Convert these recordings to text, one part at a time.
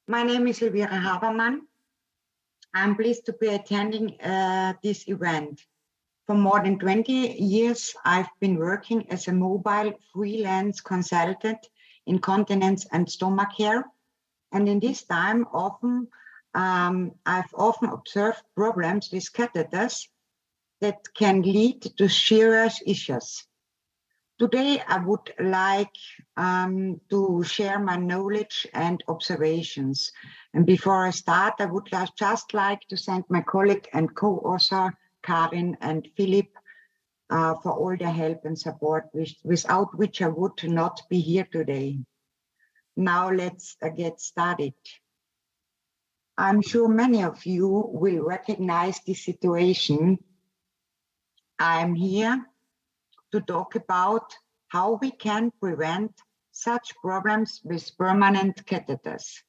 My name is Elvira Habermann. I'm pleased to be attending this event. For more than 20 years, I've been working as a mobile freelance consultant in continence and stomach care. And in this time, I've often observed problems with catheters that can lead to serious issues. Today, I would like to share my knowledge and observations. And before I start, I would just like to thank my colleague and co-author, Karin and Philip, for all their help and support, without which I would not be here today. Now let's get started. I'm sure many of you will recognize this situation. I'm here to talk about how we can prevent such problems with permanent catheters.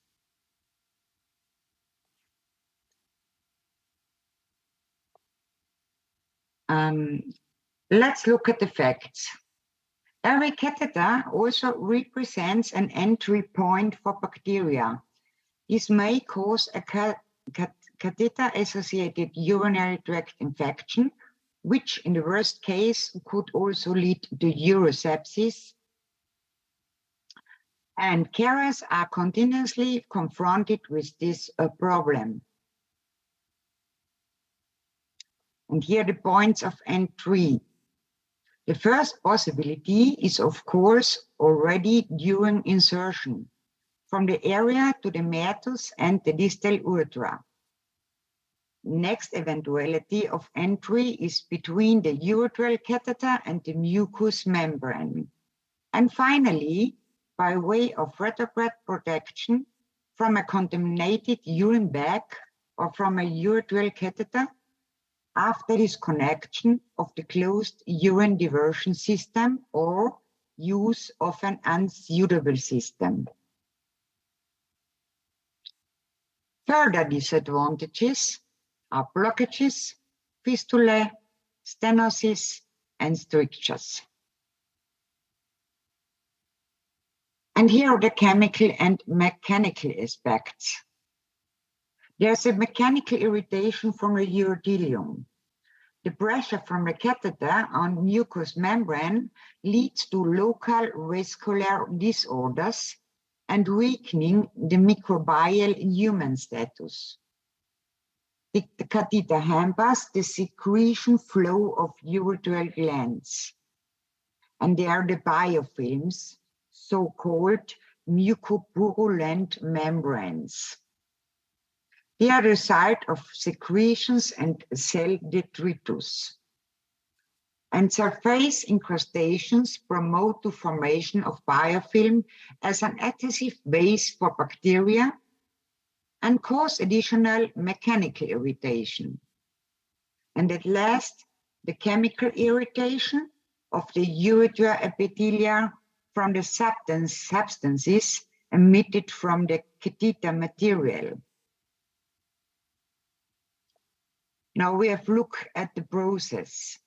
Let's look at the facts. Every catheter also represents an entry point for bacteria. This may cause a catheter-associated urinary tract infection, which in the worst case could also lead to urosepsis. And carers are continuously confronted with this problem. And here are the points of entry. The first possibility is, of course, already during insertion, from the area to the meatus and the distal urethra. Next eventuality of entry is between the urethral catheter and the mucous membrane. And finally, by way of retrograde protection from a contaminated urine bag or from a urethral catheter after disconnection of the closed urine diversion system or use of an unsuitable system. Further disadvantages are blockages, fistulae, stenosis, and strictures. And here are the chemical and mechanical aspects. There's a mechanical irritation from the urothelium. The pressure from the catheter on mucous membrane leads to local vascular disorders and weakening the microbial human status. The catheter hampers the secretion flow of urethral glands. And they are the biofilms, so-called mucopurulent membranes. They are the site of secretions and cell detritus. And surface incrustations promote the formation of biofilm as an adhesive base for bacteria and cause additional mechanical irritation. And at last, the chemical irritation of the urethra epithelia from the substances emitted from the catheter material. Now we have a look at the process.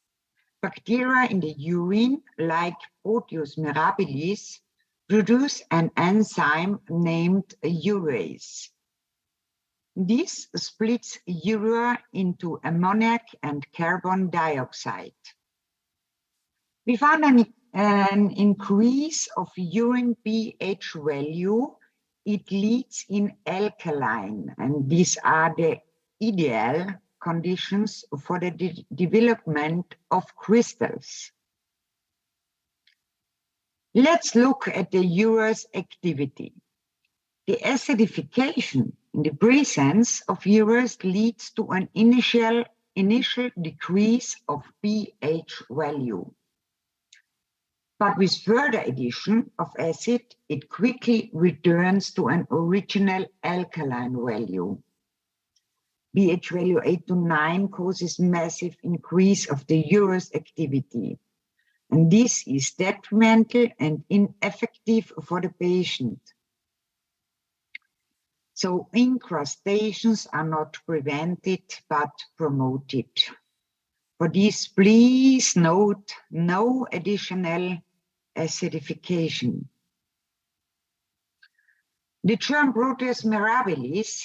Bacteria in the urine, like Proteus mirabilis, produce an enzyme named urease. This splits urea into ammoniac and carbon dioxide. We found an increase of urine pH value. It leads in alkaline, and these are the ideal conditions for the development of crystals. Let's look at the Urease activity. The acidification in the presence of urease leads to an initial decrease of pH value. But with further addition of acid, it quickly returns to an original alkaline value. pH value 8 to 9 causes massive increase of the Urease activity. And this is detrimental and ineffective for the patient. So incrustations are not prevented, but promoted. For this, please note no additional acidification. The germ Proteus mirabilis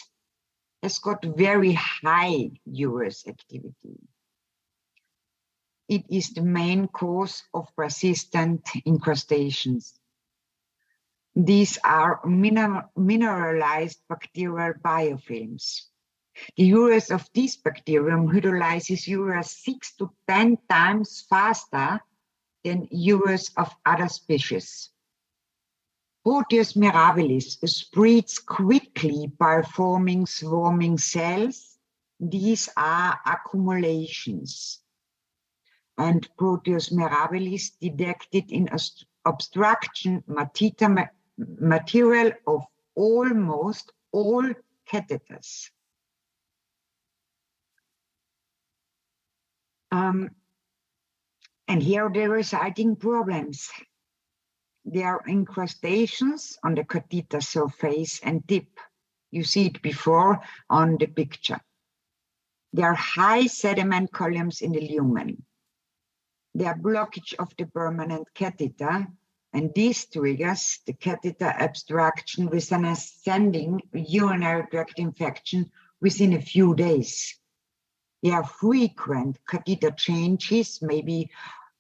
has got very high Urease activity. It is the main cause of persistent incrustations. These are mineralized bacterial biofilms. The Urease of this bacterium hydrolyzes urea 6 to 10 times faster than Urease of other species. Proteus mirabilis spreads quickly by forming swarming cells. These are accumulations. And Proteus mirabilis detected in obstruction material of almost all catheters. And here are the resulting problems. There are incrustations on the catheter surface and tip. You see it before on the picture. There are high sediment columns in the lumen. There are blockage of the permanent catheter, and this triggers the catheter obstruction with an ascending urinary tract infection within a few days. There are frequent catheter changes, maybe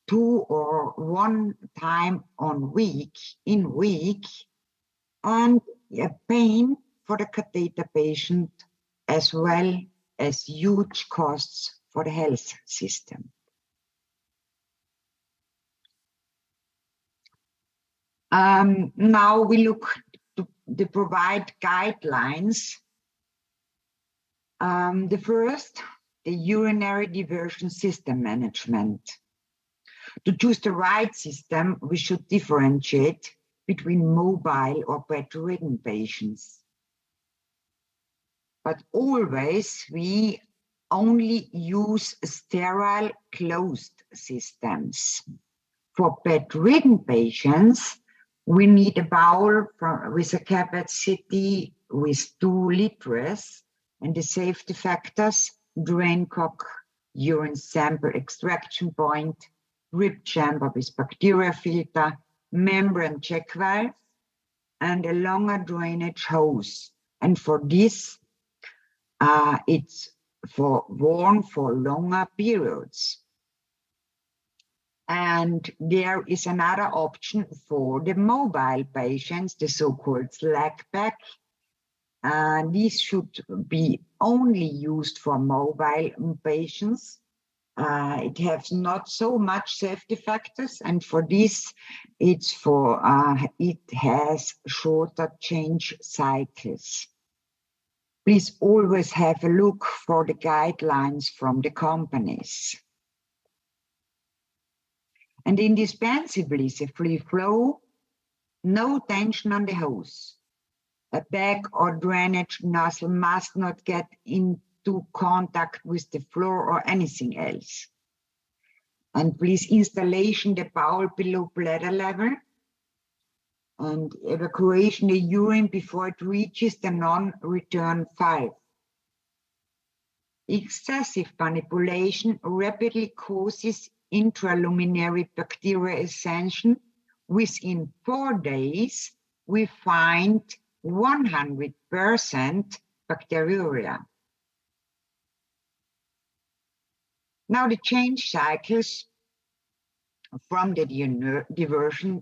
2 or 1 time in week, and a pain for the catheter patient, as well as huge costs for the health system. Now we look to provide guidelines. The first, the urinary diversion system management. To choose the right system, we should differentiate between mobile or bedridden patients. But always we only use sterile closed systems. For bedridden patients, we need a bowl with a capacity with 2 liters, and the safety factors: drain cock, urine sample extraction point, drip chamber with bacteria filter, membrane check valve, and a longer drainage hose. And for this, it's worn for longer periods. And there is another option for the mobile patients, the so-called slack pack. These should be only used for mobile patients. It has not so much safety factors, and for this, it has shorter change cycles. Please always have a look for the guidelines from the companies. And indispensable is a free flow, no tension on the hose. A bag or drainage nozzle must not get into contact with the floor or anything else. And please installation the bowl below bladder level, and evacuation the urine before it reaches the non-return valve. Excessive manipulation rapidly causes intraluminary bacterial ascension. Within 4 days, we find 100% bacteriuria. Now the change cycles from the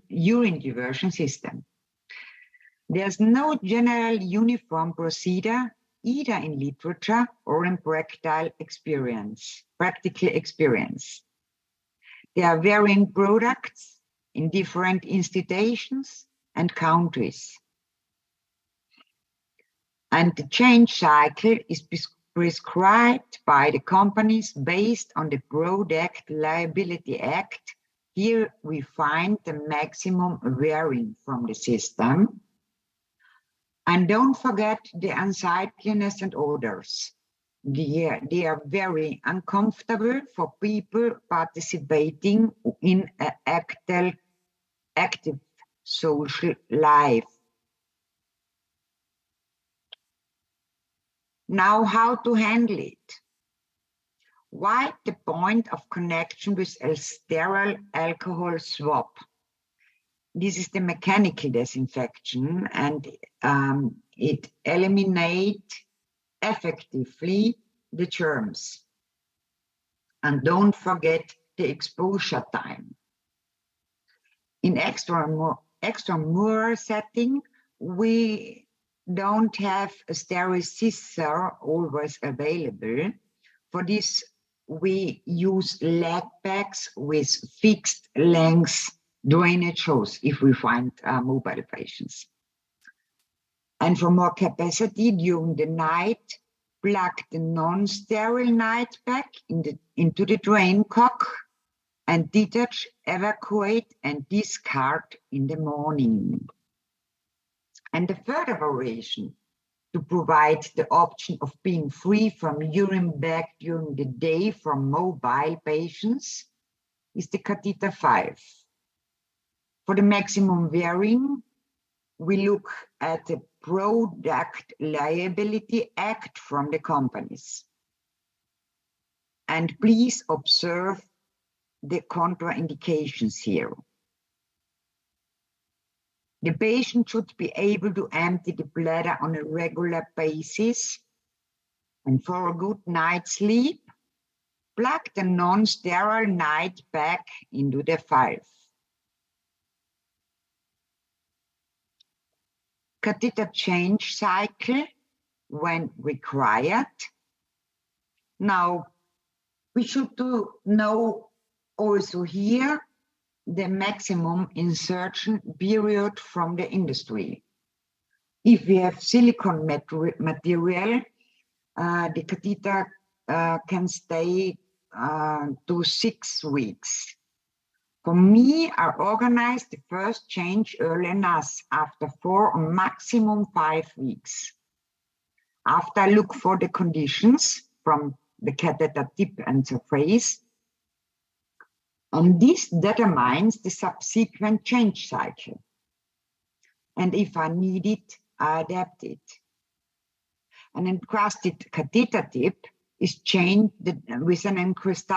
urine diversion system. There's no general uniform procedure, either in literature or in practical experience. There are varying products in different institutions and countries. And the change cycle is prescribed by the companies based on the Product Liability Act. Here we find the maximum varying from the system. And don't forget the unsightliness and odors. They are very uncomfortable for people participating in an active social life. Now, how to handle it? Wipe the point of connection with a sterile alcohol swab. this is the mechanical disinfection, and it eliminates effectively the germs. And don't forget the exposure time. In extramural setting, we don't have a sterile scissor always available. For this, we use leg bags with fixed length drainage hose if we find mobile patients. And for more capacity during the night, plug the non-sterile night bag into the drain cock and detach, evacuate, and discard in the morning. And the further variation to provide the option of being free from urine bag during the day from mobile patients is the Catheter Valve. For the maximum wearing, we look at the Product Liability Act from the companies. And please observe the contraindications here. The patient should be able to empty the bladder on a regular basis, and for a good night's sleep, plug the non-sterile night bag into the valve. Catheter change cycle when required. Now, we should know also here the maximum insertion period from the industry. If we have silicone material, the catheter can stay to 6 weeks. For me, I organized the first change early enough after 4 or maximum 5 weeks. After I look for the conditions from the catheter tip and surface, and this determines the subsequent change cycle. And if I need it, I adapt it. An encrusted catheter tip is changed with an encrusted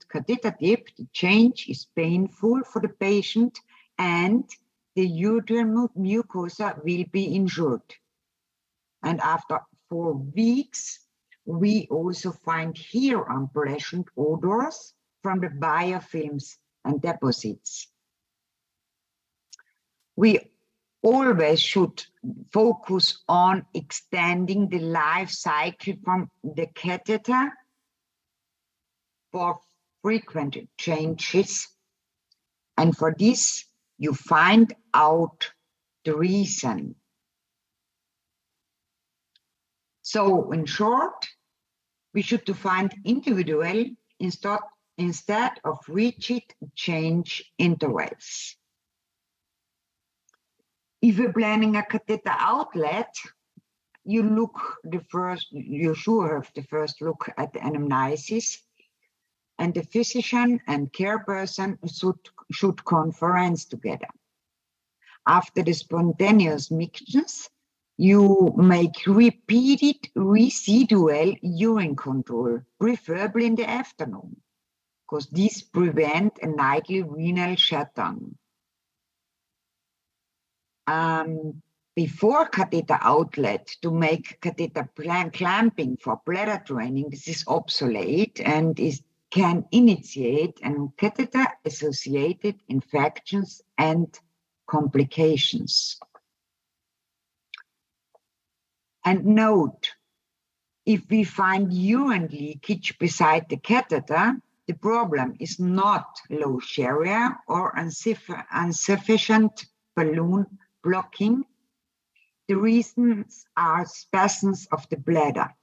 catheter tip. The change is painful for the patient and the uterine mucosa will be injured. And after 4 weeks, we also find here unpleasant odors from the biofilms and deposits. We always should focus on extending the life cycle from the catheter for frequent changes. And for this, you find out the reason. So in short, we should find individual instead of rigid change intervals. If you're planning a catheter outlet, you sure have the first look at the anamnesis, and the physician and care person should conference together. After the spontaneous mixtures, you make repeated residual urine control, preferably in the afternoon, because this prevents a nightly renal shutdown. Before catheter outlet, to make catheter clamping for bladder draining, this is obsolete and can initiate and catheter-associated infections and complications. And note, if we find urine leakage beside the catheter, the problem is not low area or insufficient balloon blocking. The reasons are spasms of the bladder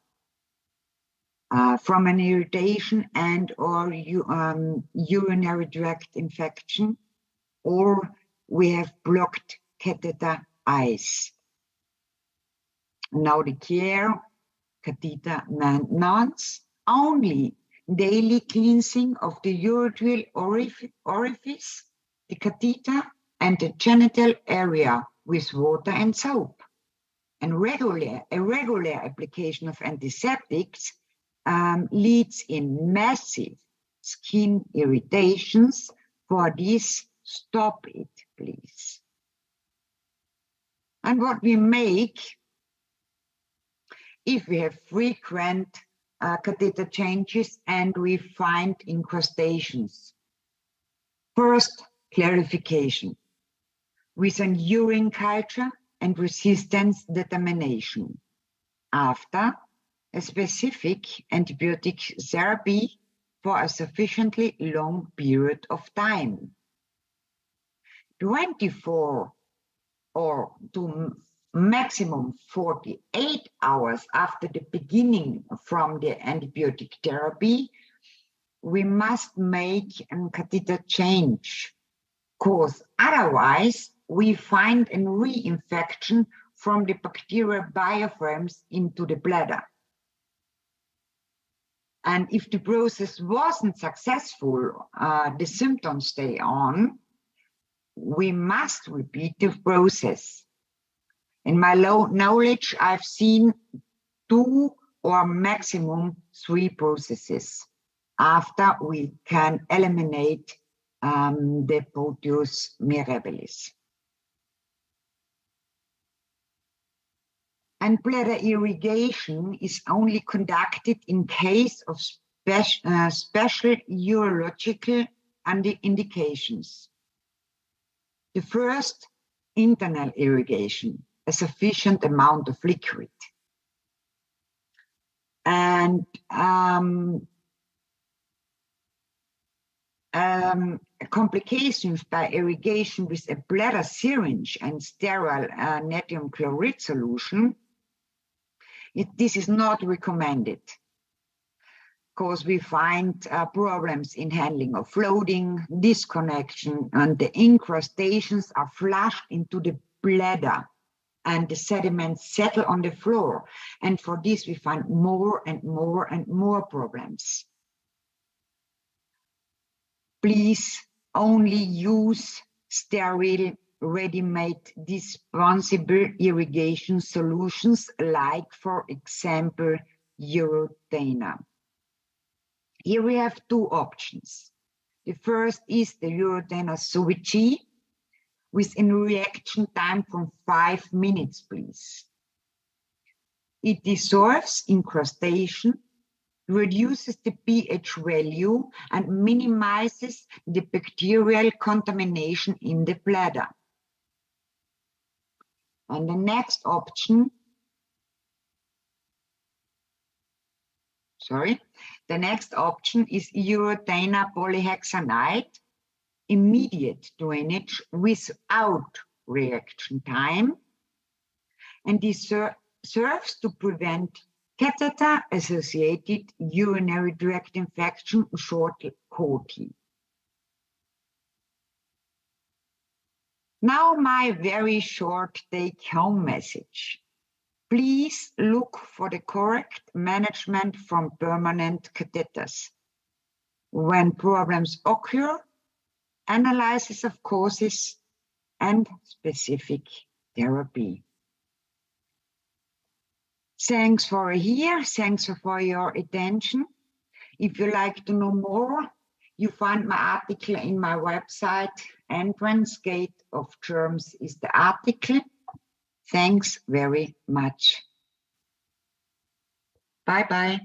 from an irritation and or urinary tract infection, or we have blocked catheter eyes. Now the care, catheter maintenance, only daily cleansing of the urethral orifice, the catheter, and the genital area with water and soap. And a regular application of antiseptics leads in massive skin irritations For this, stop it, please. And what we make, if we have frequent catheter changes and we find incrustations. First, clarification with an urine culture and resistance determination. After, a specific antibiotic therapy for a sufficiently long period of time. 24 or to maximum 48 hours after the beginning from the antibiotic therapy, we must make a catheter change, because otherwise we find a reinfection from the bacterial biofilms into the bladder. And if the process wasn't successful, the symptoms stay on, we must repeat the process. In my knowledge, I've seen 2 or maximum 3 processes after we can eliminate the Proteus mirabilis. And bladder irrigation is only conducted in case of special urological indications. The first, internal irrigation, a sufficient amount of liquid. And complications by irrigation with a bladder syringe and sterile natrium chloride solution, this is not recommended, because we find problems in handling of floating, disconnection, and the incrustations are flushed into the bladder and the sediments settle on the floor. And for this, we find more and more and more problems. Please only use sterile, ready-made, dispensable irrigation solutions, like, for example, Urotainer. Here we have 2 options. The first is the Urotainer Suby G, with a reaction time from 5 minutes, please. It dissolves incrustation, reduces the pH value, and minimizes the bacterial contamination in the bladder. And the next option, the next option is Urotainer polyhexanide, immediate drainage without reaction time, and this serves to prevent catheter-associated urinary tract infection, short COTI. Now my very short take-home message. Please look for the correct management from permanent catheters. When problems occur, analysis of causes and specific therapy. Thanks for here. Thanks for your attention. If you like to know more, you find my article in my website. Entrance Gate of Germs is the article. Thanks very much. Bye-bye.